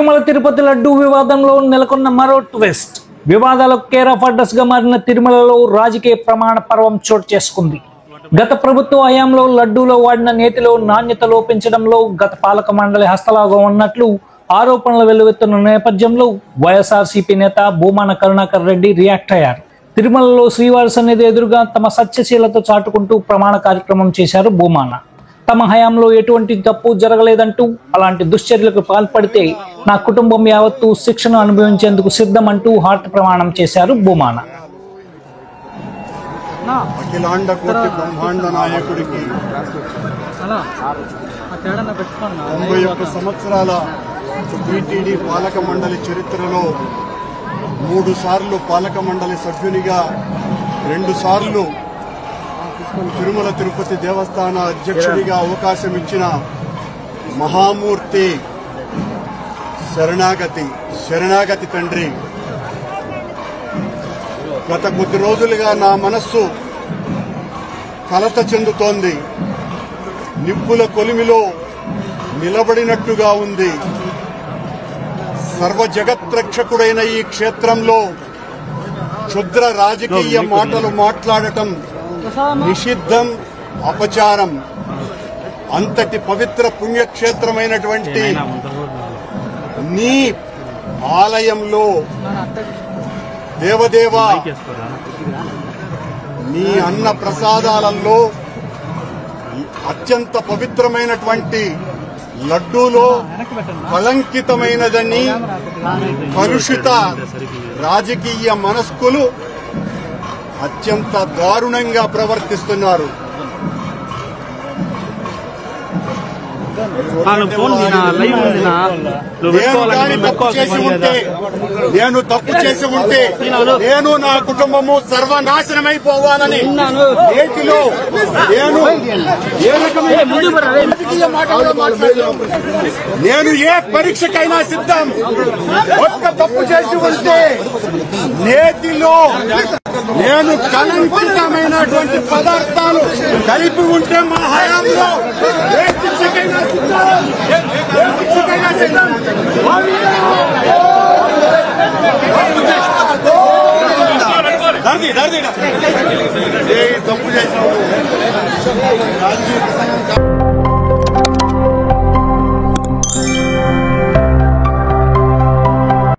తిరుమల తిరుపతి లడ్డూ వివాదంలో నెలకొన్న మరో ట్విస్ట్. వివాదాలకు కేర్ ఆఫ్ అడ్రస్ గా మారిన తిరుమలలో రాజకీయ ప్రమాణ పర్వం చోటు చేసుకుంది. గత ప్రభుత్వ హయాంలో లడ్డూలో వాడిన నేతిలో నాణ్యత లోపించడంలో గత పాలక మండలి హస్తలాఘవం ఉన్నట్లు ఆరోపణలు వెల్లువెత్తున్న నేపథ్యంలో వైఎస్ఆర్సీపీ నేత భూమాన కరుణాకర్ రెడ్డి రియాక్ట్ అయ్యారు. తిరుమలలో శ్రీవారి సన్నిధి ఎదురుగా తమ సత్యశీలతో చాటుకుంటూ ప్రమాణ కార్యక్రమం చేశారు భూమాన. తమ హయాంలో ఎటువంటి తప్పు జరగలేదంటూ, అలాంటి దుశ్చర్యలకు పాల్పడితే నా కుటుంబం యావత్తు శిక్షను అనుభవించేందుకు సిద్ధమంటూ హార్ట్ ప్రమాణం చేశారు భూమాన. అఖిలాండ కోటి బ్రహ్మాండ నాయకుడికి 91 సంవత్సరాల టీటీడీ పాలక మండలి చరిత్రలో 3 సార్లు పాలక మండలి సభ్యునిగా, 2 సార్లు తిరుమల తిరుపతి దేవస్థాన అధ్యక్షుడిగా అవకాశం ఇచ్చిన మహామూర్తి శరణాగతి తండ్రి, గత కొద్ది రోజులుగా నా మనస్సు కలత చెందుతోంది. నిప్పుల కొలిమిలో నిలబడినట్టుగా ఉంది. సర్వ జగత్రక్షకుడైన ఈ క్షేత్రంలో క్షుద్ర రాజకీయ మాటలు మాట్లాడటం నిషిద్ధం, అపచారం. అంతటి పవిత్ర పుణ్యక్షేత్రమైనటువంటి నీ ఆలయంలో దేవదేవ, నీ అన్న ప్రసాదాలలో అత్యంత పవిత్రమైనటువంటి లడ్డూలో కళంకితమైనదని కలుషిత రాజకీయ మనస్కులు అత్యంత దారుణంగా ప్రవర్తిస్తున్నారు. నేను తప్పు చేసి ఉంటే నేను నా కుటుంబము సర్వనాశనమైపోవాలని నేటిలో నేను ఏ పరీక్షకైనా సిద్ధం. ఒక్క తప్పు చేసి ఉంటే నేతిలో నేను కళంకితమైనటువంటి పదార్థాలు కలిపి ఉంటే మా హయాంలో ఏ శిక్షకైనా సిద్ధం.